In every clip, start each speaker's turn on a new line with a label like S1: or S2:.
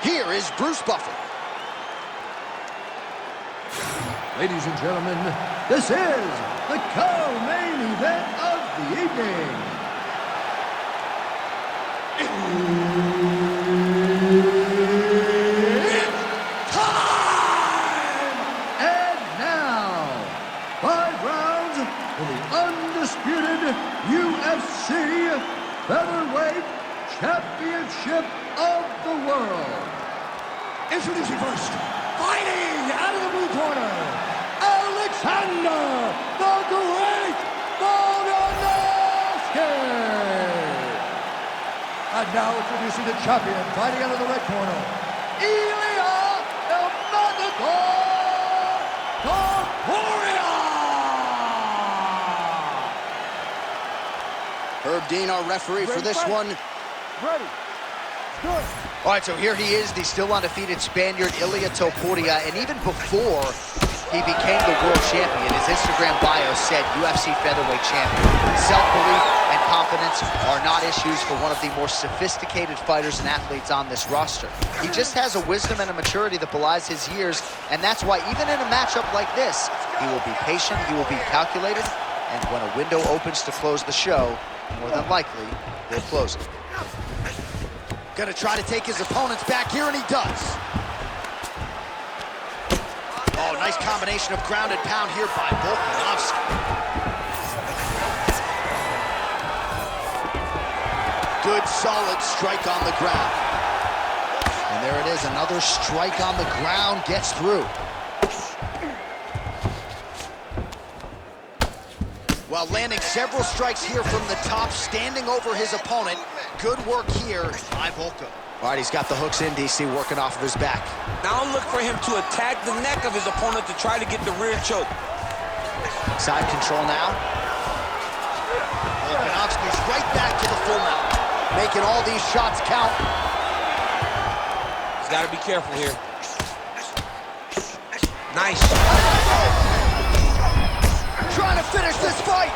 S1: Here is Bruce Buffer.
S2: Ladies and gentlemen, this is the co-main event of the evening. It's time! And now, 5 rounds for the undisputed UFC Featherweight Championship of the World. Introducing first, fighting out of the blue corner, Alexander the Great Volkanovski! And now introducing the champion, fighting out of the red corner, Ilia Topuria!
S1: Herb Dean, our referee for this one.
S2: Ready. Good.
S1: All right, so here he is, the still undefeated Spaniard, Ilia Topuria, and even before he became the world champion, his Instagram bio said UFC featherweight champion. Self-belief and confidence are not issues for one of the more sophisticated fighters and athletes on this roster. He just has a wisdom and a maturity that belies his years, and that's why even in a matchup like this, he will be patient, he will be calculated, and when a window opens to close the show, more than likely, he'll close it. Gonna try to take his opponents back here, and he does. Oh, nice combination of ground and pound here by Volkanovski. Good, solid strike on the ground. And there it is, another strike on the ground, gets through. While landing several strikes here from the top, standing over his opponent. Good work here by Volka. All right, he's got the hooks in, DC, working off of his back.
S3: Now look for him to attack the neck of his opponent to try to get the rear choke.
S1: Side control now. Volkanovski's right back to the full mount, making all these shots count.
S3: He's got to be careful here. Nice.
S1: Trying to finish this fight.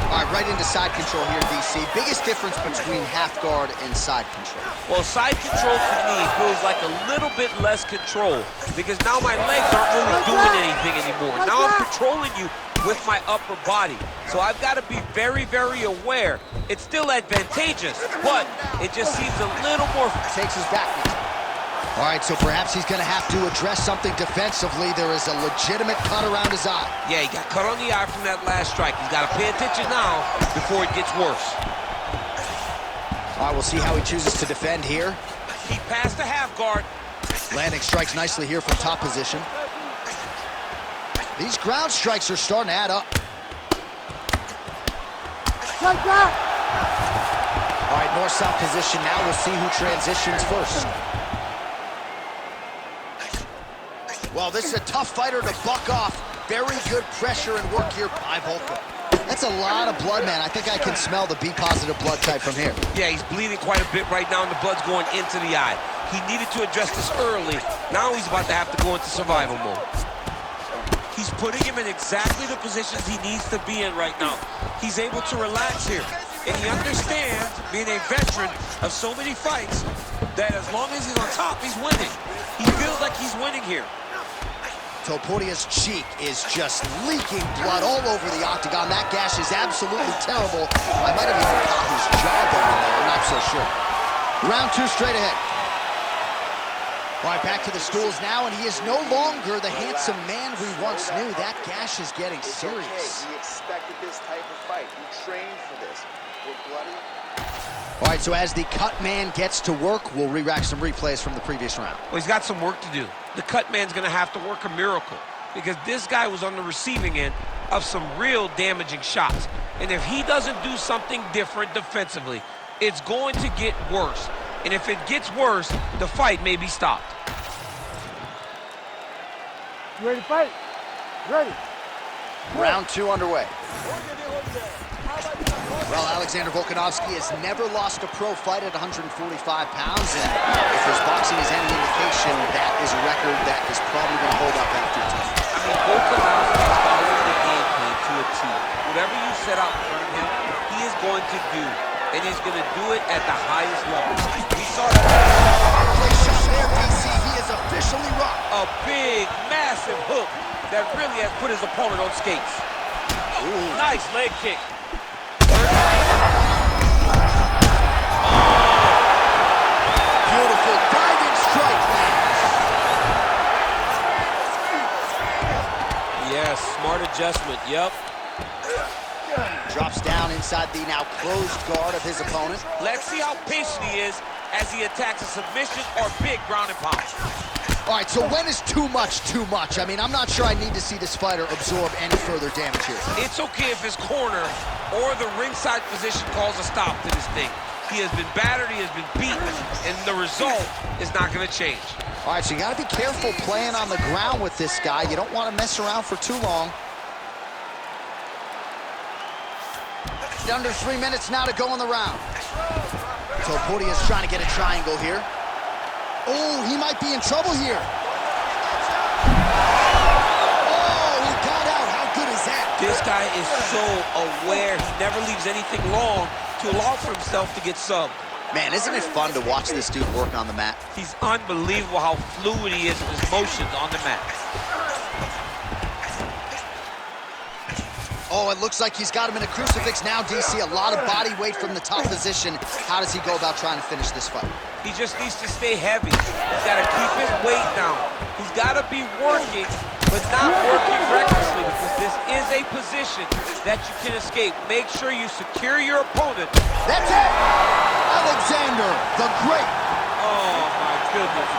S1: All right, right into side control here, DC. Biggest difference between half guard and side control.
S3: Well, side control to me feels like a little bit less control because now my legs aren't really doing anything anymore. Now I'm controlling you with my upper body. So I've got to be very, very aware. It's still advantageous, but it just seems a little more...
S1: Takes his back now. All right, so perhaps he's going to have to address something defensively. There is a legitimate cut around his eye.
S3: Yeah, he got cut on the eye from that last strike. He's got to pay attention now before it gets worse.
S1: All right, we'll see how he chooses to defend here.
S3: He passed the half guard.
S1: Landing strikes nicely here from top position. These ground strikes are starting to add up.
S2: Like that.
S1: All right, north-south position now. We'll see who transitions first. Well, this is a tough fighter to buck off. Very good pressure and work here by Volka. That's a lot of blood, man. I think I can smell the B-positive blood type from here.
S3: Yeah, he's bleeding quite a bit right now, and the blood's going into the eye. He needed to address this early. Now he's about to have to go into survival mode. He's putting him in exactly the positions he needs to be in right now. He's able to relax here. And he understands, being a veteran of so many fights, that as long as he's on top, he's winning. He feels like he's winning here.
S1: Topuria's cheek is just leaking blood all over the octagon. That gash is absolutely terrible. I might have even caught his jawbone in there. I'm not so sure. Round 2 straight ahead. All right, back to the stools now, and he is no longer the handsome man we once knew. That gash is getting serious.
S4: He expected this type of fight. He trained for this. We're bloody.
S1: All right, so as the cut man gets to work, we'll re-rack some replays from the previous round.
S3: Well, he's got some work to do. The cut man's going to have to work a miracle because this guy was on the receiving end of some real damaging shots. And if he doesn't do something different defensively, it's going to get worse. And if it gets worse, the fight may be stopped.
S2: You ready to fight? Ready.
S1: Round 2 underway. Well, Alexander Volkanovski has never lost a pro fight at 145 pounds, and if his boxing is any indication, that is a record that is probably going to hold up after tonight.
S3: I mean, Volkanovski is following the game plan to a T. Whatever you set out in front of him, he is going to do. and he's going to do it at the highest level. We saw that.
S1: Great shot there, DC. He is officially rocked.
S3: A big, massive hook that really has put his opponent on skates. Ooh. Nice leg kick.
S1: Beautiful diving strike, man.
S3: Yes, smart adjustment, yep.
S1: Drops down inside the now closed guard of his opponent.
S3: Let's see how patient he is as he attacks a submission or big ground and pound.
S1: All right, so when is too much too much? I mean, I'm not sure I need to see this fighter absorb any further damage here.
S3: It's okay if his corner or the ringside position calls a stop to this thing. He has been battered, he has been beaten, and the result is not going to change.
S1: All right, so you got to be careful playing on the ground with this guy. You don't want to mess around for too long. Under 3 minutes now to go in the round. Topuria is trying to get a triangle here. Oh, he might be in trouble here. Oh, he got out. How good is that?
S3: This guy is so aware. He never leaves anything long to allow for himself to get subbed.
S1: Man, isn't it fun to watch this dude work on the mat?
S3: He's unbelievable how fluid he is with his motions on the mat.
S1: Oh, it looks like he's got him in a crucifix now, DC. A lot of body weight from the top position. How does he go about trying to finish this fight?
S3: He just needs to stay heavy. He's got to keep his weight down. He's got to be working, but not working recklessly, because this is a position that you can escape. Make sure you secure your opponent.
S1: That's it! Alexander, the Great.
S3: Oh, my goodness.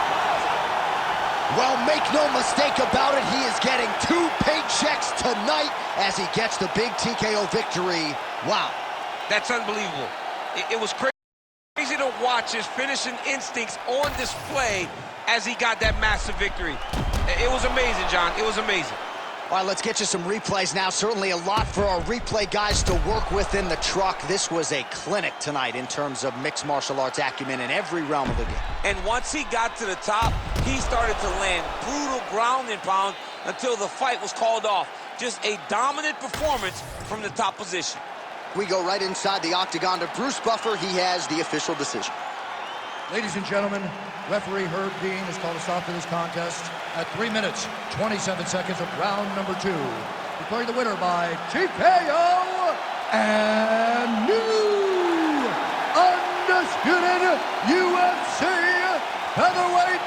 S1: Well, make no mistake about it, he is getting 2 paychecks tonight as he gets the big TKO victory. Wow.
S3: That's unbelievable. It was crazy to watch his finishing instincts on display as he got that massive victory. It was amazing, John. It was amazing.
S1: All right, let's get you some replays now. Certainly a lot for our replay guys to work with in the truck. This was a clinic tonight in terms of mixed martial arts acumen in every realm of the game.
S3: And once he got to the top, he started to land brutal ground and pound until the fight was called off. Just a dominant performance from the top position.
S1: We go right inside the octagon to Bruce Buffer. He has the official decision.
S2: Ladies and gentlemen, referee Herb Dean has called a stop to this contest at 3 minutes, 27 seconds of round number 2. Declaring the winner by TKO and new undisputed UFC featherweight